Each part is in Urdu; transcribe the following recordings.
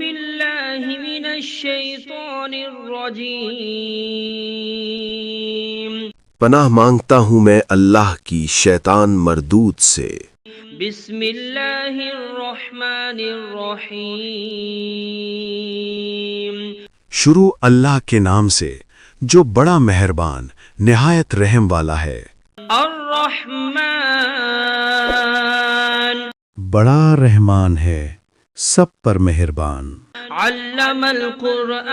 بالله من الشيطان الرجيم پناہ مانگتا ہوں میں اللہ کی شیطان مردود سے۔ بسم اللہ الرحمن الرحیم شروع اللہ کے نام سے جو بڑا مہربان نہایت رحم والا ہے۔ الرحمن بڑا رحمان ہے، سب پر مہربان۔ علم القرآن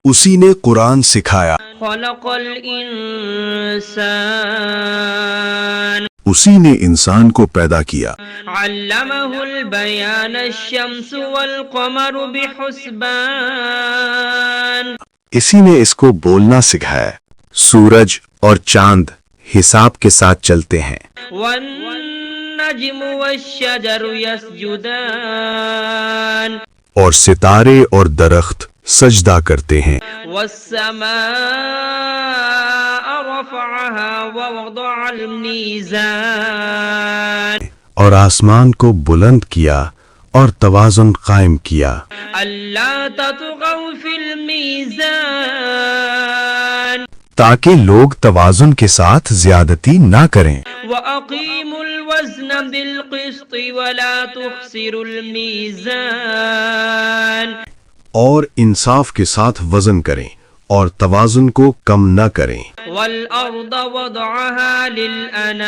اسی نے قرآن سکھایا، خلق الانسان اسی نے انسان کو پیدا کیا۔ علمہ البیان الشمس والقمر بحسبان اسی نے اس کو بولنا سکھایا، سورج اور چاند حساب کے ساتھ چلتے ہیں۔ والنجم والشجر يسجدان اور ستارے اور درخت سجدہ کرتے ہیں۔ والسماء رفعها ووضع الميزان اور آسمان کو بلند کیا اور توازن قائم کیا، ألا تطغوا في الميزان تاکہ لوگ توازن کے ساتھ زیادتی نہ کریں۔ وأقيموا الوزن بالقسط ولا تخسروا الميزان اور انصاف کے ساتھ وزن کریں اور توازن کو کم نہ کریں۔ والأرض وضعها للأنام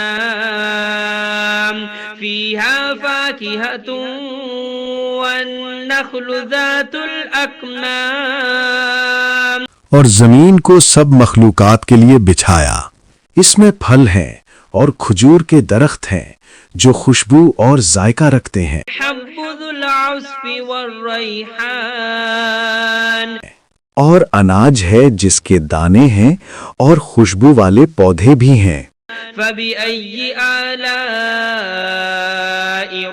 فيها فاكهة والنخل ذات الأكمام اور زمین کو سب مخلوقات کے لیے بچھایا، اس میں پھل ہیں اور کھجور کے درخت ہیں جو خوشبو اور ذائقہ رکھتے ہیں۔ حب ذو العصف والريحان اور اناج ہے جس کے دانے ہیں اور خوشبو والے پودے بھی ہیں۔ فبأي آلاء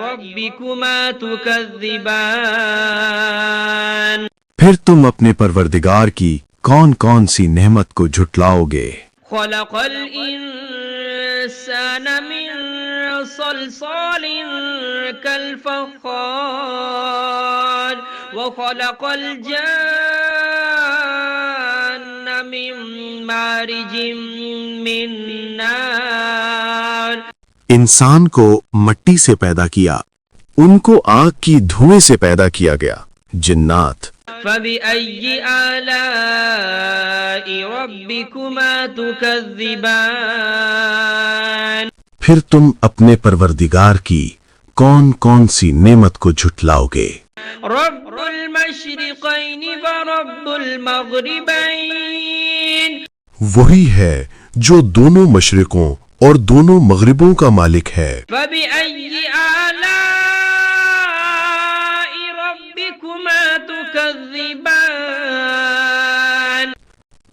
ربكما تكذبان پھر تم اپنے پروردگار کی کون کون سی نعمت کو جھٹلاؤ گے؟ خلق الإنسان من صلصال كالفخار وخلق الجان من مارج من نار انسان کو مٹی سے پیدا کیا، ان کو آگ کی دھوئیں سے پیدا کیا گیا۔ جنات فبأي آلاء ربكما تكذبان پھر تم اپنے پروردگار کی کون کون سی نعمت کو جھٹلاؤ گے؟ رب المشرقين ورب المغربين وہی ہے جو دونوں مشرقوں اور دونوں مغربوں کا مالک ہے۔ فبأي آلاء ربكما تكذبان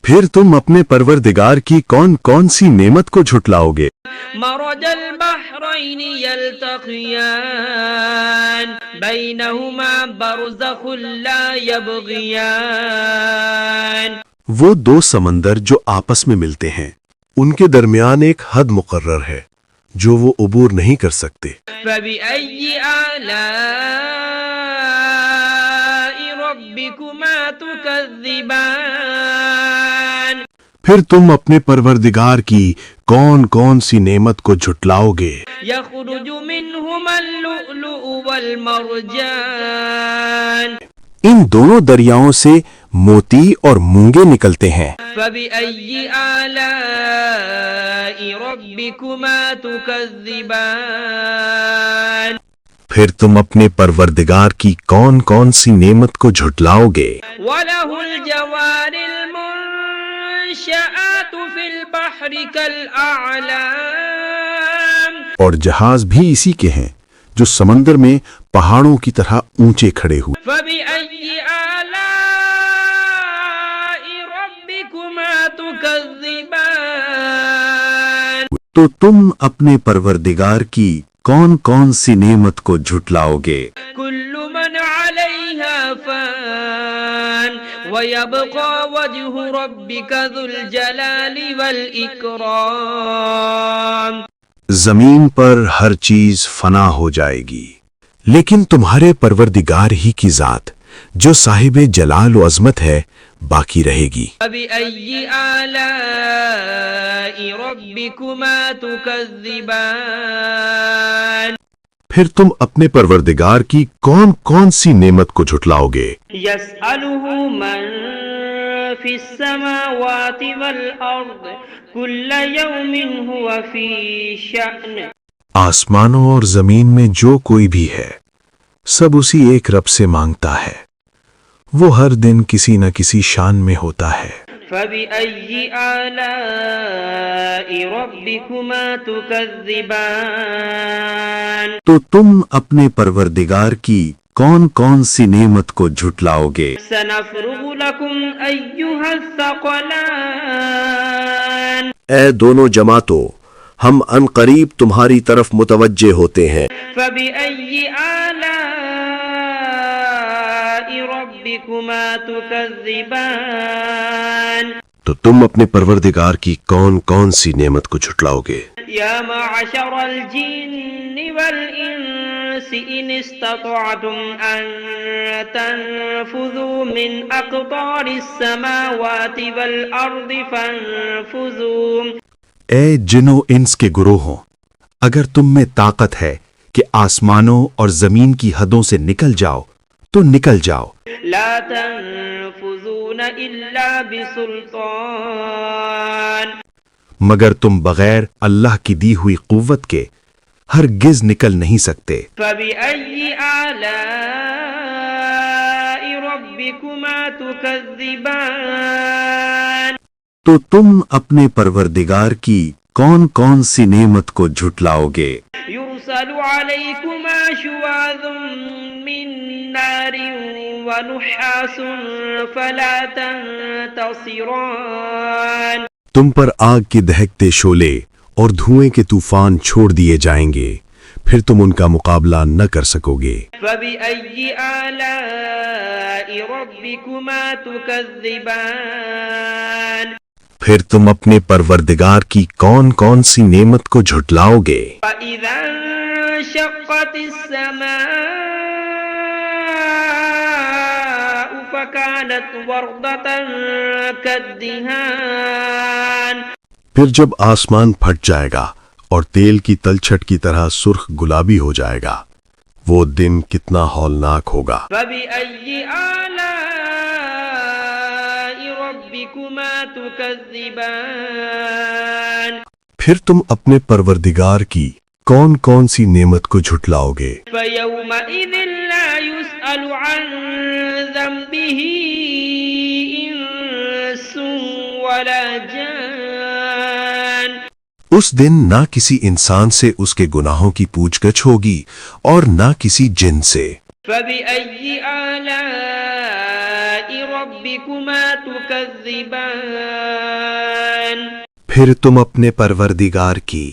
پھر تم اپنے پروردگار کی کون کون سی نعمت کو جھٹلاؤ گے؟ مرج البحرين يلتقيان بينهما برزخ لا يبغيان وہ دو سمندر جو آپس میں ملتے ہیں، ان کے درمیان ایک حد مقرر ہے جو وہ عبور نہیں کر سکتے۔ فبأي آلاء ربكما تكذبان پھر تم اپنے پروردگار کی کون کون سی نعمت کو جھٹلاؤ گے؟ يخرج منهما اللؤلؤ والمرجان ان دونوں دریاؤں سے موتی اور مونگے نکلتے ہیں۔ فبأي آلاء ربكما تكذبان پھر تم اپنے پروردگار کی کون کون سی نعمت کو جھٹلاؤ گے؟ وله الجوار المنشآت في البحر كالأعلام اور جہاز بھی اسی کے ہیں جو سمندر میں پہاڑوں کی طرح اونچے کھڑے ہوئے۔ فبأي آلاء ربكما تكذبان تو تم اپنے پروردگار کی کون کون سی نعمت کو جھٹلاؤ گے؟ كل من عليها فان ويبقى وجه ربك ذو الجلال والإكرام زمین پر ہر چیز فنا ہو جائے گی، لیکن تمہارے پروردگار ہی کی ذات جو صاحب جلال و عظمت ہے باقی رہے گی۔ فبأي آلاء ربكما تكذبان پھر تم اپنے پروردگار کی کون کون سی نعمت کو جھٹلاؤ گے؟ يسأله من في السماوات والأرض كل يوم هو في شأن آسمانوں اور زمین میں جو کوئی بھی ہے سب اسی ایک رب سے مانگتا ہے، وہ ہر دن کسی نہ کسی شان میں ہوتا ہے۔ فبأي آلاء ربكما تكذبان تو تم اپنے پروردگار کی کون کون سی نعمت کو جھٹلاؤ گے؟ سنفرغ لكم أيها الثقلان اے دونوں جماعتوں، ہم ان قریب تمہاری طرف متوجہ ہوتے ہیں۔ فبأي آلاء ربكما تكذبان تو تم اپنے پروردگار کی کون کون سی نعمت کو جھٹلاؤ گے؟ يا معشر الجن والإنس إن استطعتم أن تنفذوا من أقطار السماوات والأرض فانفذوا اے جن و انس کے گروہوں، اگر تم میں طاقت ہے کہ آسمانوں اور زمین کی حدوں سے نکل جاؤ تو نکل جاؤ، لا تنفذون إلا بسلطان مگر تم بغیر اللہ کی دی ہوئی قوت کے ہرگز نکل نہیں سکتے۔ فبأي آلاء ربكما تكذبان تو تم اپنے پروردگار کی کون کون سی نعمت کو جھٹلاؤ گے؟ يرسل عليكما شواظ من نار ونحاس فلا تنتصران تم پر آگ کے دہکتے شعلے اور دھوئیں کے طوفان چھوڑ دیے جائیں گے، پھر تم ان کا مقابلہ نہ کر سکو گے۔ فبأي آلاء ربكما تكذبان پھر تم اپنے پروردگار کی کون کون سی نعمت کو جھٹلاؤ گے؟ فإذا انشقت السماء فكانت وردة كالدهان پھر جب آسمان پھٹ جائے گا اور تیل کی تلچھٹ کی طرح سرخ گلابی ہو جائے گا، وہ دن کتنا ہولناک ہوگا۔ فبأي آلاء ربكما تكذبان پھر تم اپنے پروردگار کی کون کون سی نعمت کو جھٹلاؤ گے؟ فيومئذ لا يسأل عن ذنبه إنس ولا جان اس دن نہ کسی انسان سے اس کے گناہوں کی پوچھ گچھ ہوگی اور نہ کسی جن سے۔ فبأي آلاء ربكما تكذبان پھر تم اپنے پروردگار کی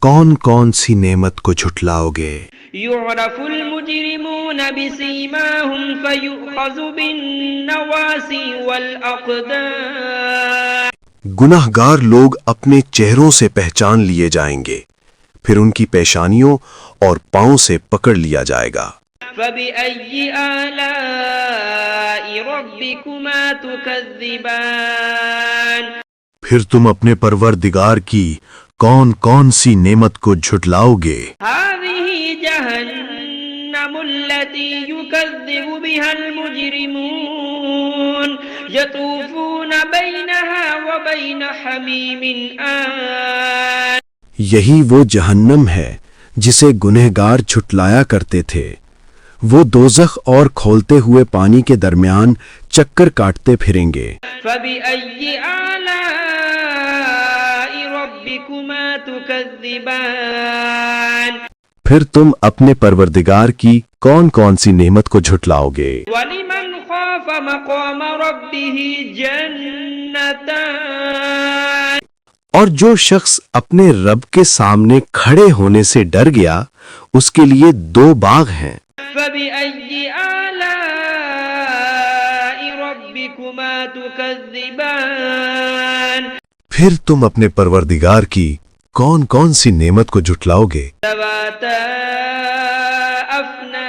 کون کون سی نعمت کو جھٹلاؤ گے؟ يعرف المجرمون بسيماهم فيؤخذ بالنواصي والأقدام گناہ گار لوگ اپنے چہروں سے پہچان لیے جائیں گے، پھر ان کی پیشانیوں اور پاؤں سے پکڑ لیا جائے گا۔ فبأي آلاء ربكما تكذبان پھر تم اپنے پروردگار کی کون کون سی نعمت کو جھٹلاؤ گے؟ هذه جهنم التي يكذب بها المجرمون يطوفون بينها وبين حميم آن یہی وہ جہنم ہے جسے گنہگار جھٹلایا کرتے تھے، وہ دوزخ اور کھولتے ہوئے پانی کے درمیان چکر کاٹتے پھریں گے۔ فبأي آلاء ربكما تكذبان پھر تم اپنے پروردگار کی کون کون سی نعمت کو جھٹلاؤ گے؟ ولمن خاف مقام ربه جنتان اور جو شخص اپنے رب کے سامنے کھڑے ہونے سے ڈر گیا اس کے لیے 2 باغ ہیں۔ فبأي آلاء ربكما تكذبان پھر تم اپنے پروردگار کی کون کون سی نعمت کو جھٹلاؤ گے؟ ذواتا أفنان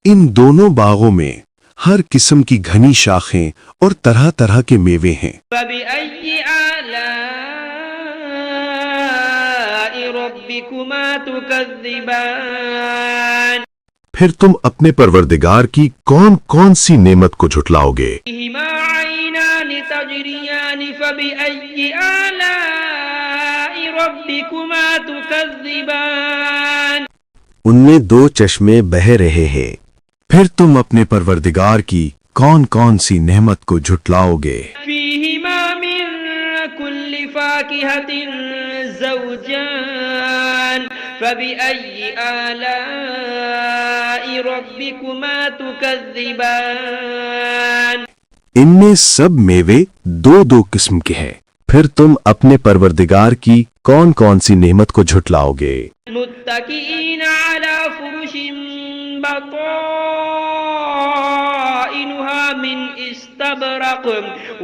ان دونوں باغوں میں ہر قسم کی گھنی شاخیں اور طرح طرح کے میوے ہیں۔ فبأي آلاء ربكما تكذبان پھر تم اپنے پروردگار کی کون کون سی نعمت کو جھٹلاؤ گے؟ فيهما عينان تجريان فبأي آلاء ربكما تكذبان ان میں دو چشمے بہہ رہے ہیں، پھر تم اپنے پروردگار کی کون کون سی نعمت کو جھٹلاؤ گے؟ فيهما من كل فاكهة زوجان فبأي آلاء ربكما تكذبان ان میں سب میوے دو دو قسم کے ہیں، پھر تم اپنے پروردگار کی کون کون سی نعمت کو جھٹلاؤ گے؟ متكئين على فرش بطائنها من استبرق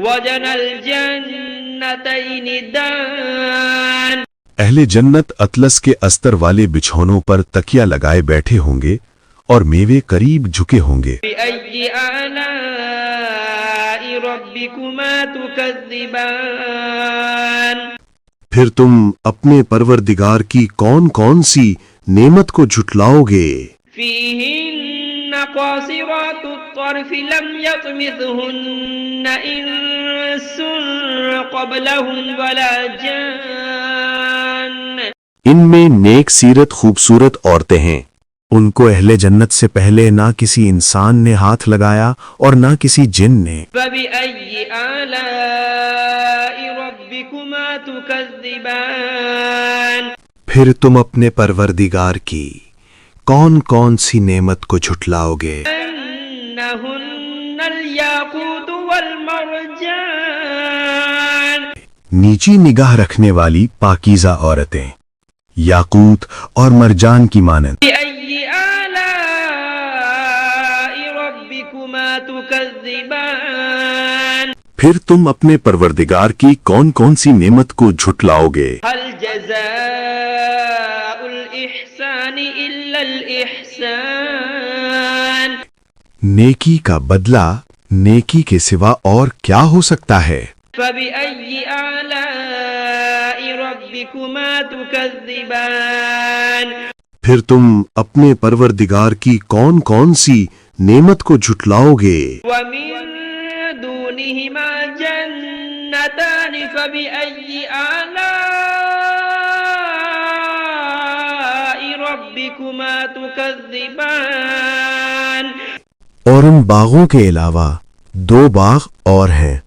وجنى الجنتين دان اہل جنت اطلس کے استر والے بچھونوں پر تکیہ لگائے بیٹھے ہوں گے اور میوے قریب جھکے ہوں گے۔ بأي آلاء ربكما تكذبان پھر تم اپنے پروردگار کی کون کون سی نعمت کو جھٹلاؤ گے؟ فيهن قاصرات الطرف لم يطمثهن إنس قبلهم ولا جان ان میں نیک سیرت خوبصورت عورتیں ہیں، ان کو اہل جنت سے پہلے نہ کسی انسان نے ہاتھ لگایا اور نہ کسی جن نے۔ فبأي آلاء ربكما تكذبان پھر تم اپنے پروردگار کی کون کون سی نعمت کو جھٹلاؤ گے؟ أنهن الياقوت والمرجان نیچی نگاہ رکھنے والی پاکیزہ عورتیں، یاقوت اور مرجان کی مانند۔ بأي آلاء ربكما تكذبان پھر تم اپنے پروردگار کی کون کون سی نعمت کو جھٹلاؤ گے؟ هل جزاء الإحسان إلا الإحسان نیکی کا بدلہ نیکی کے سوا اور کیا ہو سکتا ہے؟ فبأي آلاء ربكما تكذبان پھر تم اپنے پروردگار کی کون کون سی نعمت کو جھٹلاؤ گے؟ ومن دونهما جنتان فبأي آلاء ربكما تكذبان اور ان باغوں کے علاوہ دو باغ اور ہیں،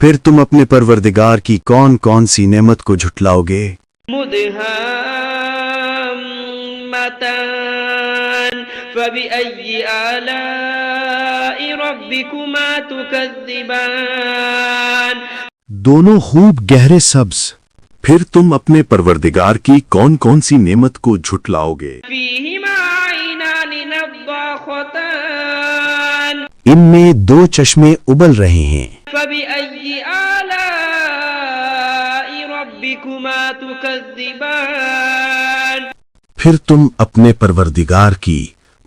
پھر تم اپنے پروردگار کی کون کون سی نعمت کو جھٹلاؤ گے؟ مدهامتان فبأي آلاء ربكما تكذبان دونوں خوب گہرے سبز، پھر تم اپنے پروردگار کی کون کون سی نعمت کو جھٹلاؤ گے؟ فيهما عينان نضاختان ان میں دو چشمے ابل رہے ہیں، فبأي آلاء ربكما تكذبان پھر تم اپنے پروردگار کی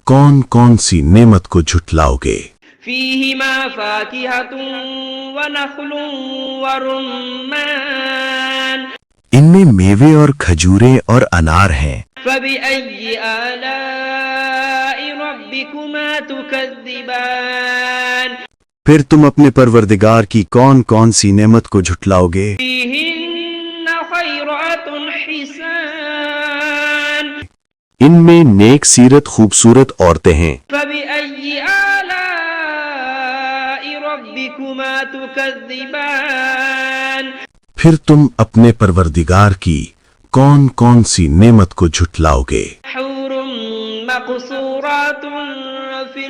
کون کون سی نعمت کو جھٹلاؤ گے؟ فيهما فاكهة ونخل ورمان ان میں میوے اور کھجوریں اور انار ہیں، فبأي آلاء ربكما تكذبان پھر تم اپنے پروردگار کی کون کون سی نعمت کو جھٹلاؤ گے؟ فيهن خيرات حسان ان میں نیک سیرت خوبصورت عورتیں ہیں، فبأي آلاء ربكما تكذبان پھر تم اپنے پروردگار کی کون کون سی نعمت کو جھٹلاؤ گے؟ حور مقصورات في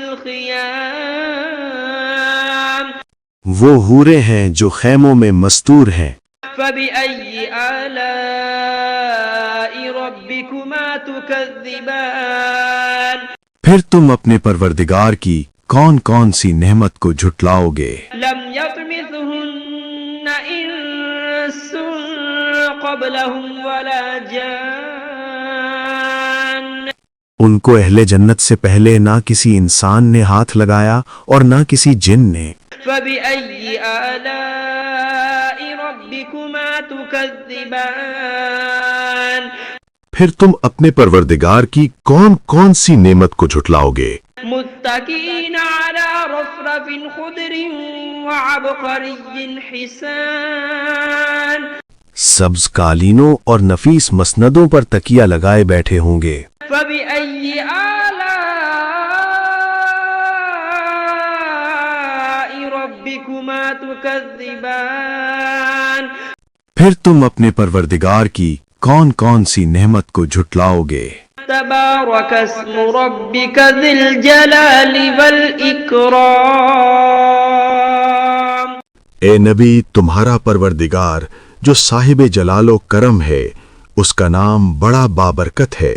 الخيام وہ حوریں ہیں جو خیموں میں مستور ہیں، فبأي آلاء ربكما تكذبان پھر تم اپنے پروردگار کی کون کون سی نعمت کو جھٹلاؤ گے؟ لم يطمثهن إنس قبلهم ولا جان ان کو اہل جنت سے پہلے نہ کسی انسان نے ہاتھ لگایا اور نہ کسی جن نے. فبأي آلاء ربكما تكذبان پھر تم اپنے پروردگار کی کون کون سی نعمت کو جھٹلاؤ گے؟ متكئين على رفرف خضر وعبقري حسان سبز قالینوں اور نفیس مسندوں پر تکیہ لگائے بیٹھے ہوں گے. فبأي آلاء ربكما تكذبان پھر تم اپنے پروردگار کی کون کون سی نعمت کو جھٹلاؤ گے؟ تبارك اسم ربك ذي الجلال والإكرام اے نبی، تمہارا پروردگار جو صاحب جلال و کرم ہے، اس کا نام بڑا بابرکت ہے.